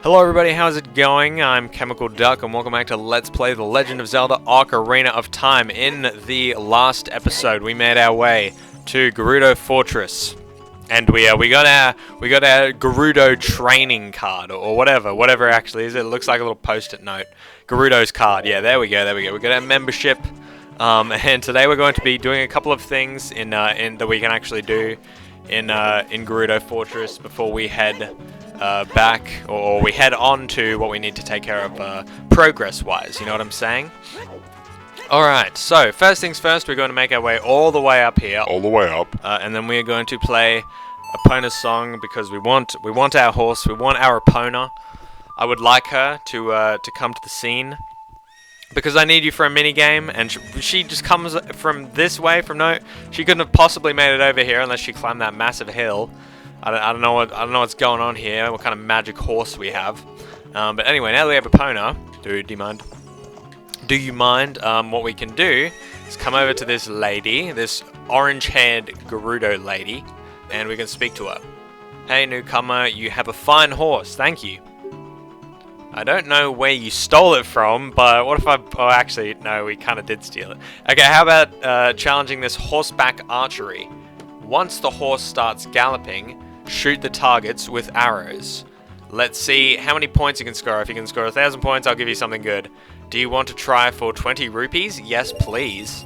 Hello everybody, how's it going? I'm Chemical Duck and welcome back to Let's Play The Legend of Zelda Ocarina of Time. In the last episode we made our way to Gerudo Fortress. And we got our Gerudo training card or whatever actually is. It looks like a little post-it note. Gerudo's card. Yeah, there we go. We got our membership. And today we're going to be doing a couple of things in that we can actually do in Gerudo Fortress before we head back, or we head on to what we need to take care of progress-wise, you know what I'm saying? Alright, so first things first, we're going to make our way all the way up here. All the way up. And then we are going to play Epona's song because we want our horse, we want our Epona. I would like her to come to the scene. Because I need you for a minigame, and she just comes from this way, she couldn't have possibly made it over here unless she climbed that massive hill. I don't know what's going on here, what kind of magic horse we have. But anyway, now that we have Epona, dude, do you mind? What we can do is come over to this lady, this orange-haired Gerudo lady, and we can speak to her. Hey, newcomer, you have a fine horse, thank you. I don't know where you stole it from, but what if oh, actually, no, we kind of did steal it. Okay, how about challenging this horseback archery? Once the horse starts galloping, shoot the targets with arrows. Let's see how many points you can score. If you can score 1,000 points, I'll give you something good. Do you want to try for 20 rupees? Yes, please.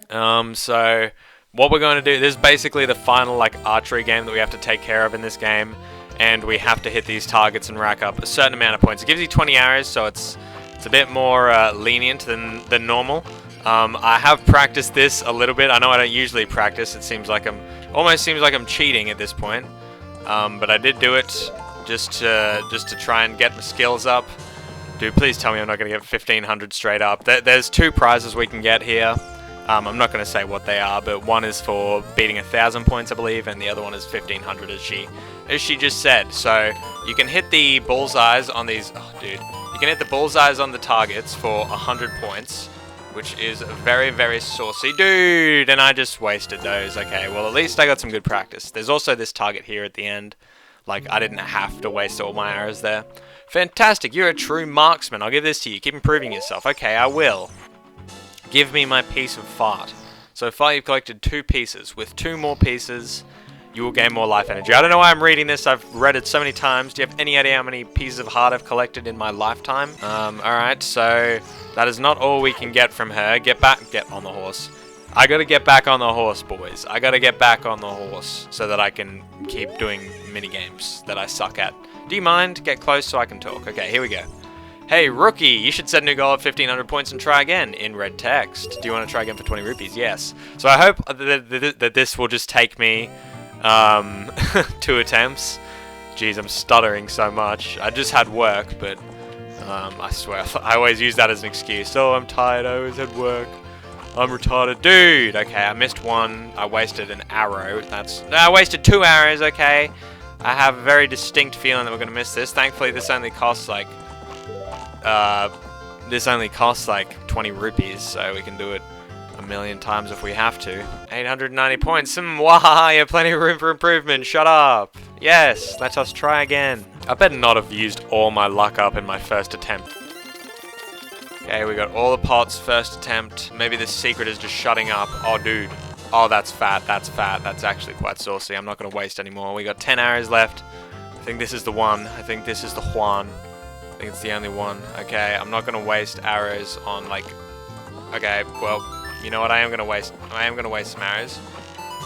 So what we're going to do, this is basically the final archery game that we have to take care of in this game. And we have to hit these targets and rack up a certain amount of points. It gives you 20 arrows, so it's a bit more lenient than normal. I have practiced this a little bit. I know I don't usually practice. It almost seems like I'm cheating at this point. But I did do it just to try and get my skills up. Dude, please tell me I'm not going to get 1,500 straight up. There's 2 prizes we can get here. I'm not going to say what they are, but one is for beating 1,000 points, I believe, and the other one is 1,500, as she just said. So you can hit the bullseyes on these. Oh, dude, you can hit the bullseyes on the targets for 100 points, which is very, very saucy, dude. And I just wasted those. Okay, well at least I got some good practice. There's also this target here at the end. I didn't have to waste all my arrows there. Fantastic, you're a true marksman. I'll give this to you. Keep improving yourself. Okay, I will. Give me my piece of fart. So far you've collected 2 pieces. With 2 more pieces, you will gain more life energy. I don't know why I'm reading this. I've read it so many times. Do you have any idea how many pieces of heart I've collected in my lifetime? Alright, so that is not all we can get from her. Get on the horse. I gotta get back on the horse, boys. I gotta get back on the horse so that I can keep doing minigames that I suck at. Do you mind? Get close so I can talk. Okay, here we go. Hey, rookie, you should set a new goal of 1,500 points and try again, in red text. Do you want to try again for 20 rupees? Yes. So I hope that this will just take me 2 attempts. Jeez, I'm stuttering so much. I just had work, but I swear, I always use that as an excuse. Oh, I'm tired, I always had work. I'm retarded. Dude! Okay, I missed 1. I wasted an arrow. I wasted 2 arrows, okay. I have a very distinct feeling that we're going to miss this. Thankfully, this only costs 20 rupees, so we can do it a million times if we have to. 890 points. Wow, you have plenty of room for improvement. Shut up. Yes, let us try again. I better not have used all my luck up in my first attempt. Okay, we got all the pots, first attempt. Maybe this secret is just shutting up. Oh, dude. Oh, that's fat. That's fat. That's actually quite saucy. I'm not going to waste any more. We got 10 arrows left. I think this is the one. I think this is the Juan. I think it's the only one. Okay, I'm not going to waste arrows on, Okay, well, you know what? I am going to waste some arrows.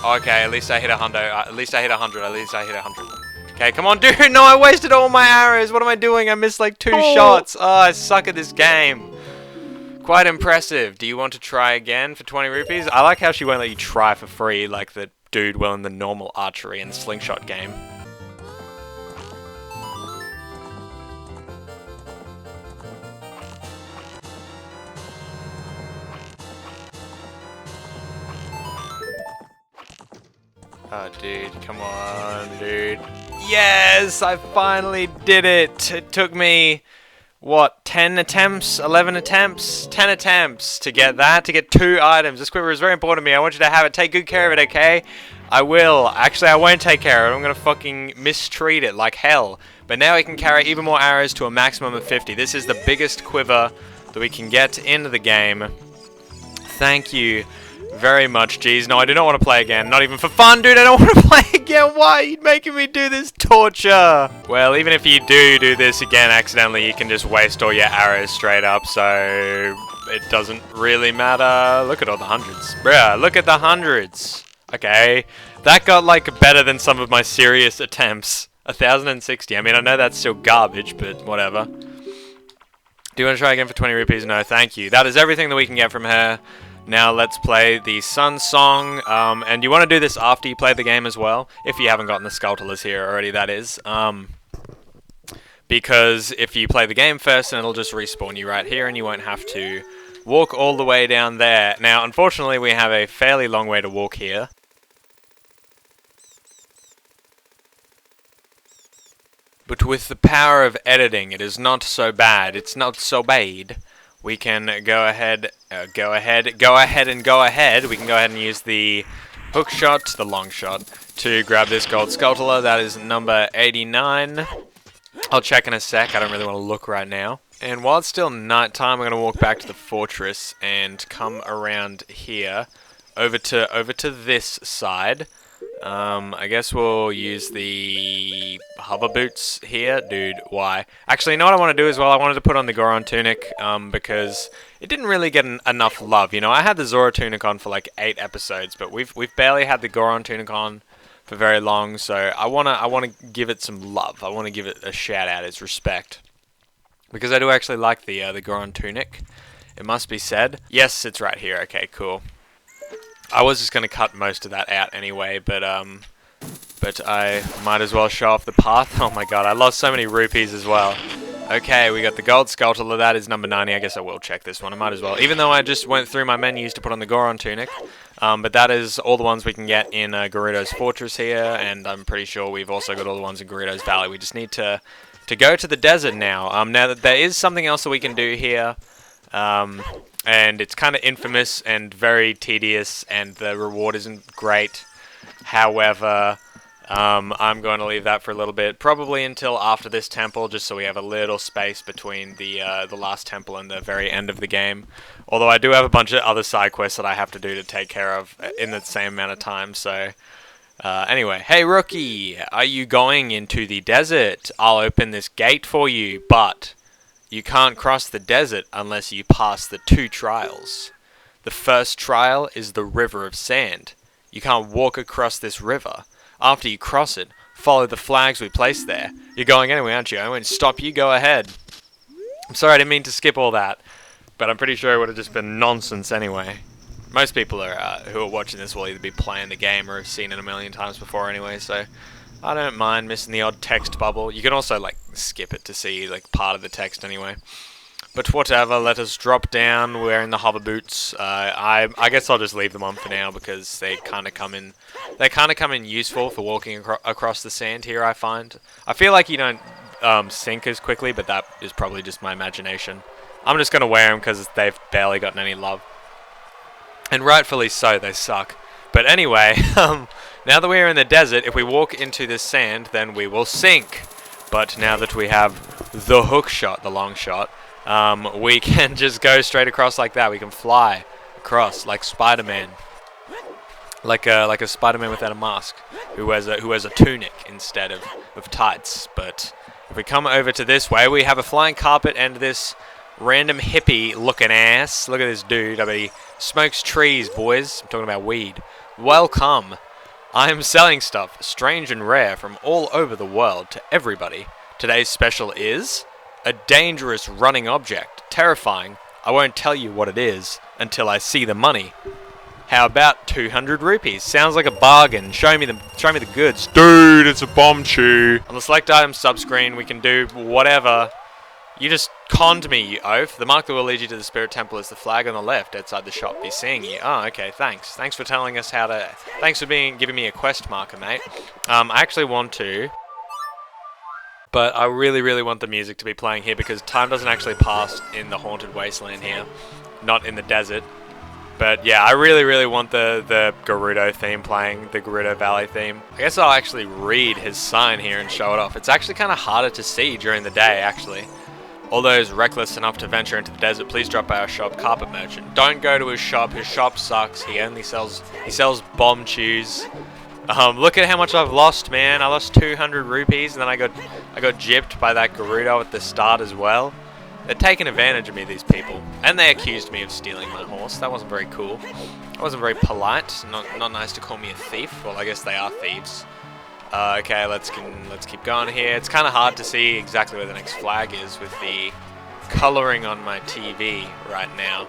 Okay, at least I hit 100. At least I hit 100. Okay, come on, dude. No, I wasted all my arrows. What am I doing? I missed 2 shots. Oh, I suck at this game. Quite impressive. Do you want to try again for 20 rupees? I like how she won't let you try for free like the dude will in the normal archery and slingshot game. Oh, dude, come on, dude. Yes, I finally did it. It took me, what, 10 attempts, 11 attempts, 10 attempts to get that, to get 2 items. This quiver is very important to me. I want you to have it. Take good care of it, okay? I will. Actually, I won't take care of it. I'm going to fucking mistreat it like hell. But now we can carry even more arrows to a maximum of 50. This is the biggest quiver that we can get into the game. Thank you very much. Jeez, no, I do not want to play again. Not even for fun, dude. I don't want to play again. Why are you making me do this torture? Well, even if you do this again accidentally, you can just waste all your arrows straight up, so it doesn't really matter. Look at all the hundreds. Bruh, look at the hundreds. Okay, that got, like, better than some of my serious attempts. 1,060. I mean, I know that's still garbage, but whatever. Do you want to try again for 20 rupees? No, thank you. That is everything that we can get from her. Now let's play the Sun Song, and you want to do this after you play the game as well, if you haven't gotten the Skulltulas here already, that is. Because if you play the game first, then it'll just respawn you right here, and you won't have to walk all the way down there. Now, unfortunately, we have a fairly long way to walk here. But with the power of editing, it is not so bad. It's not so bad. We can go ahead. We can go ahead and use the hook shot, the long shot, to grab this gold Skulltula. That is number 89. I'll check in a sec. I don't really want to look right now. And while it's still nighttime, I'm going to walk back to the fortress and come around here, over to this side. I guess we'll use the hover boots here. Dude, why? Actually, you know what I want to do as well? I wanted to put on the Goron tunic, because it didn't really get enough love. You know, I had the Zora tunic on for like 8 episodes, but we've barely had the Goron tunic on for very long, so I wanna give it some love. I want to give it a shout out, its respect, because I do actually like the Goron tunic. It must be said. Yes, it's right here. Okay, cool. I was just going to cut most of that out anyway, but I might as well show off the path. Oh my god, I lost so many rupees as well. Okay, we got the gold Skulltula. That is number 90. I guess I will check this one. I might as well. Even though I just went through my menus to put on the Goron tunic. But that is all the ones we can get in Gerudo's fortress here, and I'm pretty sure we've also got all the ones in Gerudo's valley. We just need to go to the desert now. Now, there is something else that we can do here. And it's kind of infamous and very tedious, and the reward isn't great. However, I'm going to leave that for a little bit, probably until after this temple, just so we have a little space between the last temple and the very end of the game. Although I do have a bunch of other side quests that I have to do to take care of in the same amount of time, so... anyway, hey rookie, are you going into the desert? I'll open this gate for you, but... you can't cross the desert unless you pass the 2 trials. The first trial is the River of Sand. You can't walk across this river. After you cross it, follow the flags we placed there. You're going anyway, aren't you? I won't stop you. Go ahead. I'm sorry, I didn't mean to skip all that, but I'm pretty sure it would have just been nonsense anyway. Most people who are watching this will either be playing the game or have seen it a million times before anyway, so... I don't mind missing the odd text bubble. You can also, like, skip it to see, like, part of the text anyway. But whatever, let us drop down wearing the hover boots. I guess I'll just leave them on for now because they kind of come in useful for walking across the sand here, I find. I feel like you don't sink as quickly, but that is probably just my imagination. I'm just going to wear them because they've barely gotten any love. And rightfully so, they suck. But anyway, now that we're in the desert, if we walk into this sand, then we will sink. But now that we have the hook shot, the long shot, we can just go straight across like that. We can fly across like Spider-Man, like a Spider-Man without a mask, who wears a tunic instead of tights. But if we come over to this way, we have a flying carpet and this random hippie-looking ass. Look at this dude. I mean, he smokes trees, boys. I'm talking about weed. Welcome. I am selling stuff strange and rare from all over the world to everybody. Today's special is a dangerous running object. Terrifying. I won't tell you what it is until I see the money. How about 200 rupees? Sounds like a bargain. Show me the goods. Dude, it's a bomb chew. On the select item subscreen, we can do whatever. You just conned me, you oaf. The mark that will lead you to the spirit temple is the flag on the left outside the shop. Be seeing you. Oh, okay, thanks. Thanks for telling us how to... Thanks for giving me a quest marker, mate. I actually want to... But I really, really want the music to be playing here because time doesn't actually pass in the Haunted Wasteland here. Not in the desert. But yeah, I really, really want the Gerudo theme playing, the Gerudo Valley theme. I guess I'll actually read his sign here and show it off. It's actually kind of harder to see during the day, actually. All those reckless enough to venture into the desert, please drop by our shop, Carpet Merchant. Don't go to his shop sucks. He only sells bomb chews. Look at how much I've lost, man. I lost 200 rupees, and then I got gypped by that Gerudo at the start as well. They're taking advantage of me, these people. And they accused me of stealing my horse. That wasn't very cool. That wasn't very polite. Not nice to call me a thief. Well, I guess they are thieves. Okay, let's keep going here. It's kind of hard to see exactly where the next flag is with the coloring on my TV right now.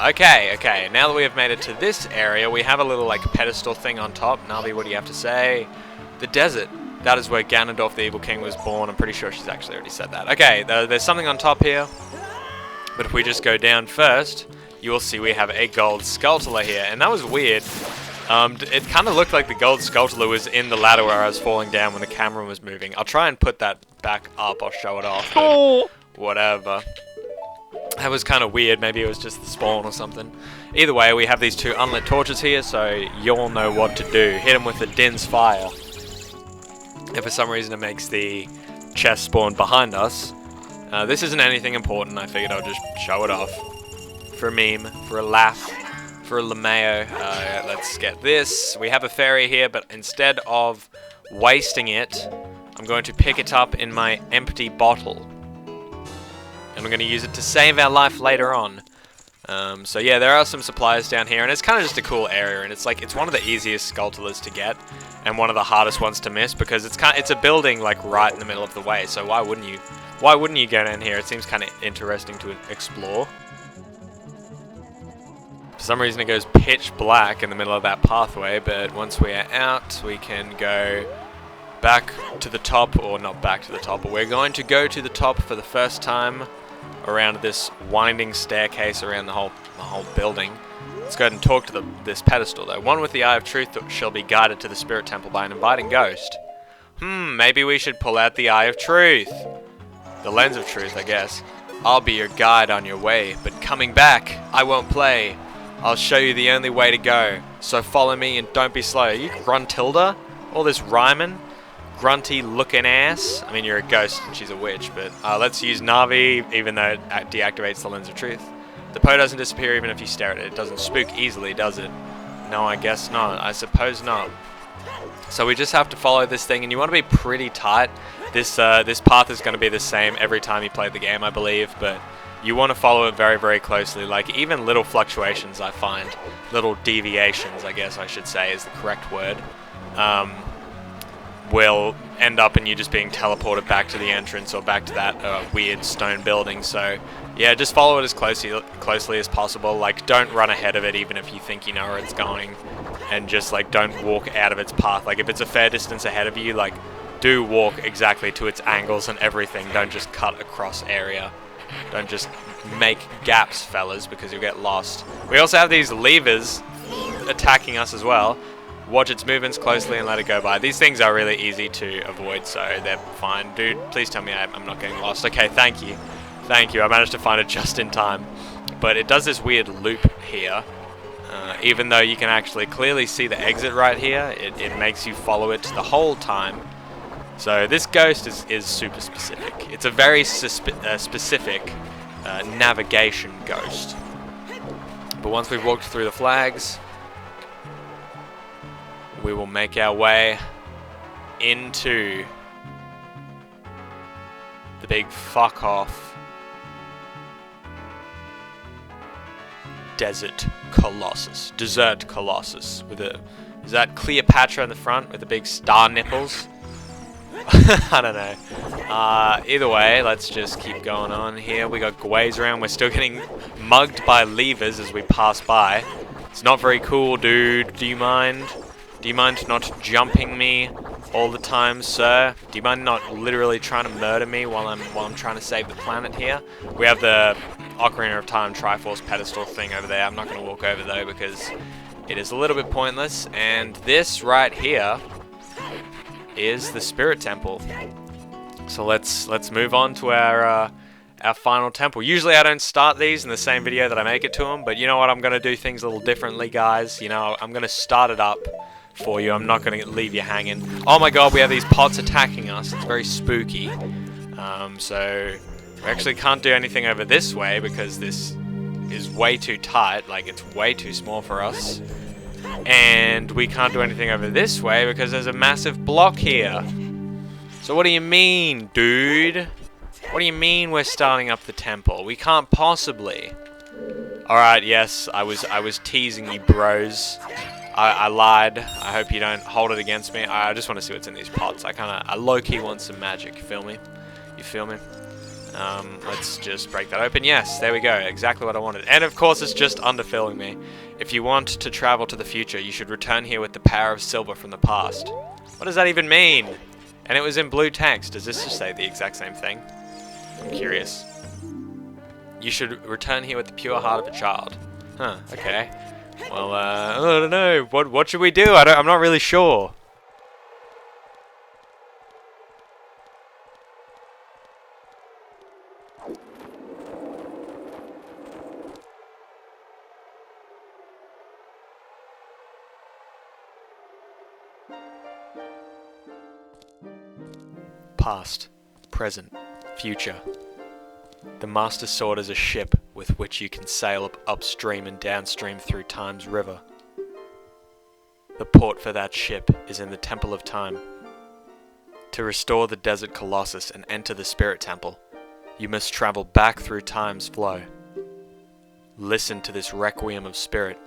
Okay, now that we have made it to this area, we have a little like pedestal thing on top. Navi, what do you have to say? The desert. That is where Ganondorf the Evil King was born. I'm pretty sure she's actually already said that. Okay, there's something on top here. But if we just go down first, you will see we have a gold Skulltula here. And that was weird. It kind of looked like the gold Skulltula was in the ladder where I was falling down when the camera was moving. I'll try and put that back up. I'll show it off. Whatever. That was kind of weird. Maybe it was just the spawn or something. Either way, we have these two unlit torches here, so you'll know what to do. Hit them with the Din's Fire. If for some reason it makes the chest spawn behind us. This isn't anything important. I figured I'll just show it off. For a meme, for a laugh, for a Lameo. Let's get this. We have a fairy here, but instead of wasting it, I'm going to pick it up in my empty bottle. And I'm going to use it to save our life later on. So yeah, there are some supplies down here, and it's kind of just a cool area, and it's one of the easiest Skulltulas to get, and one of the hardest ones to miss, because it's a building like right in the middle of the way, so why wouldn't you go down here? It seems kind of interesting to explore. For some reason it goes pitch black in the middle of that pathway, but once we are out, we can go back to the top, or not back to the top, but we're going to go to the top for the first time around this winding staircase around the whole building. Let's go ahead and talk to this pedestal though. One with the Eye of Truth shall be guided to the Spirit Temple by an inviting ghost. Maybe we should pull out the Eye of Truth. The Lens of Truth, I guess. I'll be your guide on your way, but coming back, I won't play. I'll show you the only way to go. So follow me and don't be slow. Are you Gruntilda? All this rhyming? Grunty looking ass. I mean, you're a ghost and she's a witch, but let's use Navi, even though it deactivates the Lens of Truth. The Poe doesn't disappear even if you stare at it. It doesn't spook easily, does it? No, I guess not. I suppose not. So we just have to follow this thing, and you want to be pretty tight. This path is going to be the same every time you play the game, I believe, but you want to follow it very, very closely. Like, even little fluctuations, I find. Little deviations, I guess I should say is the correct word. Will end up in you just being teleported back to the entrance or back to that weird stone building. So yeah, just follow it as closely as possible. Like, don't run ahead of it even if you think you know where it's going, and just like don't walk out of its path. Like, if it's a fair distance ahead of you, like, do walk exactly to its angles and everything. Don't just cut across area. Don't just make gaps, fellas, because you'll get lost. We also have these levers attacking us as well. Watch its movements closely and let it go by. These things are really easy to avoid, so they're fine. Dude, please tell me I'm not getting lost. Okay, thank you. Thank you. I managed to find it just in time. But it does this weird loop here. Even though you can actually clearly see the exit right here, it makes you follow it the whole time. So this ghost is super specific. It's a very specific navigation ghost. But once we've walked through the flags, we will make our way into the big fuck off Desert Colossus. With is that Cleopatra in the front with the big star nipples? I don't know. Either way, let's just keep going on here. We got Gways around. We're still getting mugged by levers as we pass by. It's not very cool, dude. Do you mind? Do you mind not jumping me all the time, sir? Do you mind not literally trying to murder me while I'm trying to save the planet here? We have the Ocarina of Time Triforce pedestal thing over there. I'm not going to walk over though because it is a little bit pointless. And this right here is the Spirit Temple. So let's move on to our final temple. Usually I don't start these in the same video that I make it to them, but you know what? I'm gonna do things a little differently, guys. You know, I'm gonna start it up for you. I'm not gonna leave you hanging. Oh my god, we have these pots attacking us. It's very spooky. So we actually can't do anything over this way because this is way too tight. Like, it's way too small for us. And we can't do anything over this way because there's a massive block here. So what do you mean, dude? What do you mean we're starting up the temple? We can't possibly. Alright, yes, I was teasing you, bros. I lied. I hope you don't hold it against me. I just want to see what's in these pots. I low-key want some magic. You feel me? You feel me? Let's just break that open. Yes, there we go. Exactly what I wanted. And of course, it's just underfilling me. If you want to travel to the future, you should return here with the power of silver from the past. What does that even mean? And it was in blue text. Does this just say the exact same thing? I'm curious. You should return here with the pure heart of a child. Huh, okay. Well, I don't know. What should we do? I'm not really sure. Past, present, future. The Master Sword is a ship with which you can sail upstream and downstream through Time's river. The port for that ship is in the Temple of Time. To restore the Desert Colossus and enter the Spirit Temple, you must travel back through Time's flow. Listen to this requiem of spirit.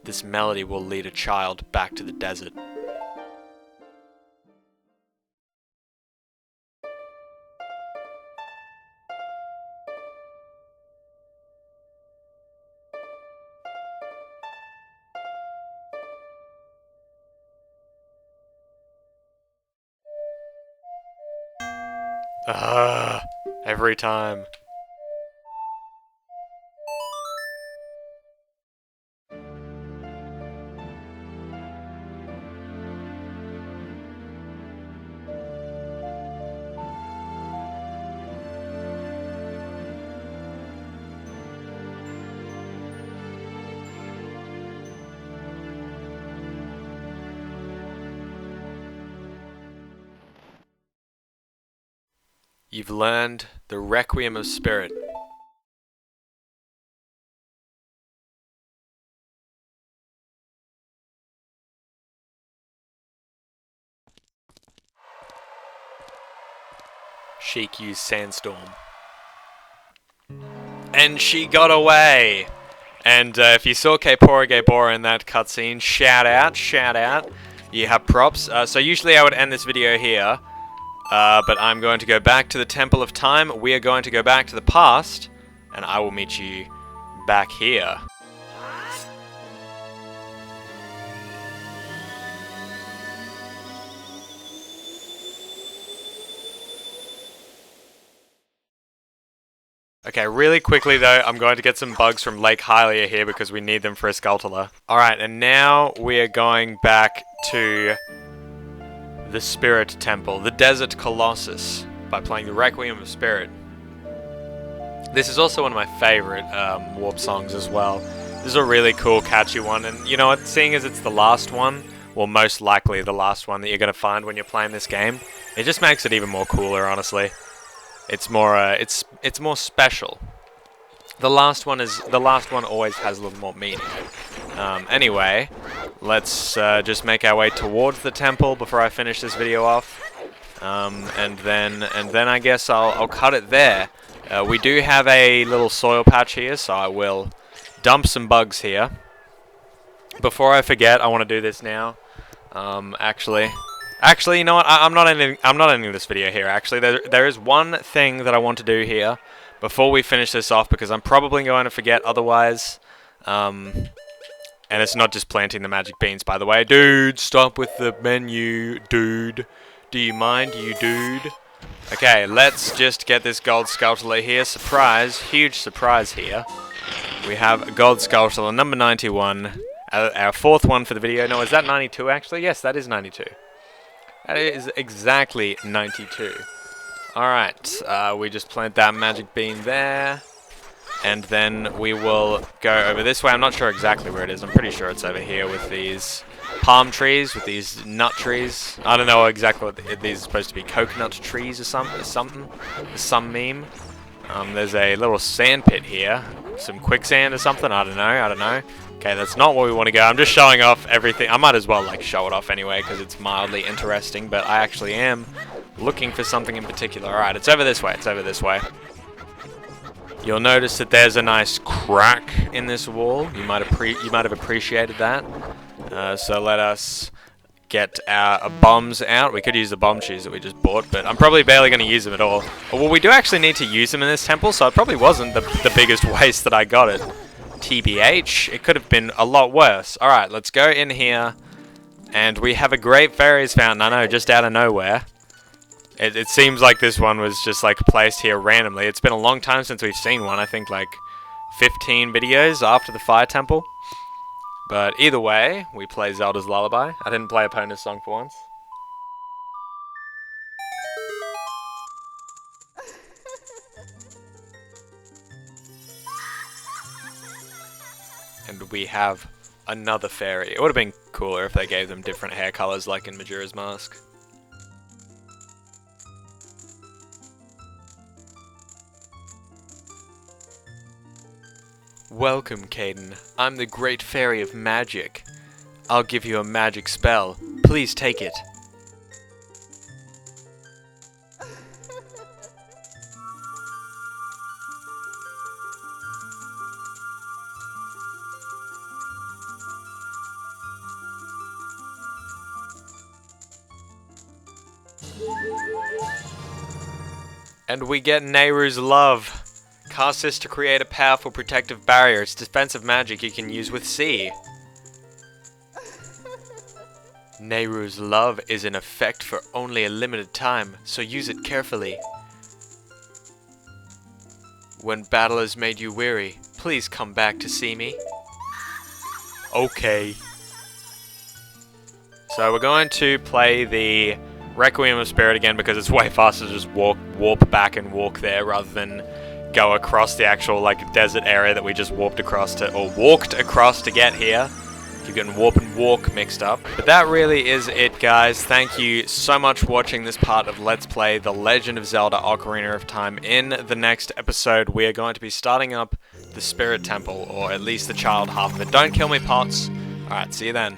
This melody will lead a child back to the desert. Every time. You've learned the Requiem of Spirit. Sheik used Sandstorm. And she got away! And if you saw K-Pora Bora in that cutscene, shout out. You have props. So usually I would end this video here. But I'm going to go back to the Temple of Time. We are going to go back to the past, and I will meet you back here. Okay, really quickly though, I'm going to get some bugs from Lake Hylia here because we need them for a Skulltula. Alright, and now we are going back to the Spirit Temple, the Desert Colossus, by playing the Requiem of Spirit. This is also one of my favorite warp songs as well. This is a really cool, catchy one, and you know what, seeing as it's the last one, well, most likely the last one that you're going to find when you're playing this game, it just makes it even more cooler, honestly. It's more, it's more special. The last one always has a little more meaning. Anyway, let's just make our way towards the temple before I finish this video off, and then I guess I'll cut it there. We do have a little soil patch here, so I will dump some bugs here. Before I forget, I want to do this now. Actually, you know what? I'm not ending this video here. Actually, there is one thing that I want to do here before we finish this off, because I'm probably going to forget otherwise. And it's not just planting the magic beans, by the way. Dude, stop with the menu, dude. Do you mind, you dude? Okay, let's just get this gold Skulltula here. Surprise, huge surprise here. We have a gold Skulltula, number 91. Our fourth one for the video. No, is that 92 actually? Yes, that is 92. That is exactly 92. Alright, we just plant that magic bean there. And then we will go over this way. I'm not sure exactly where it is. I'm pretty sure it's over here with these palm trees, with these nut trees. I don't know exactly what these are supposed to be. Coconut trees or something. Some meme. There's a little sand pit here. Some quicksand or something. I don't know. Okay, that's not where we want to go. I'm just showing off everything. I might as well like show it off anyway because it's mildly interesting. But I actually am looking for something in particular. Alright, it's over this way. You'll notice that there's a nice crack in this wall. You might have appreciated that. So let us get our bombs out. We could use the bomb shoes that we just bought, but I'm probably barely going to use them at all. Well, we do actually need to use them in this temple, so it probably wasn't the biggest waste that I got it. TBH, it could have been a lot worse. Alright, let's go in here, and we have a great fairies fountain, I know, just out of nowhere. It seems like this one was just like placed here randomly. It's been a long time since we've seen one. I think like 15 videos after the fire temple. But either way, we play Zelda's Lullaby. I didn't play Epona's song for once. And we have another fairy. It would have been cooler if they gave them different hair colors like in Majora's Mask. Welcome, Caden. I'm the Great Fairy of Magic. I'll give you a magic spell. Please take it. And we get Nehru's Love. Cast this to create a powerful protective barrier. It's defensive magic you can use with C. Nehru's Love is in effect for only a limited time, so use it carefully. When battle has made you weary, please come back to see me. Okay. So we're going to play the Requiem of Spirit again because it's way faster to just warp back and walk there rather than go across the actual like desert area that we just walked across to get here. Keep getting warp and walk mixed up. But that really is it, guys. Thank you so much for watching this part of Let's Play The Legend of Zelda Ocarina of Time. In the next episode, we are going to be starting up the Spirit Temple, or at least the child half of it. Don't kill me, Pots. Alright, see you then.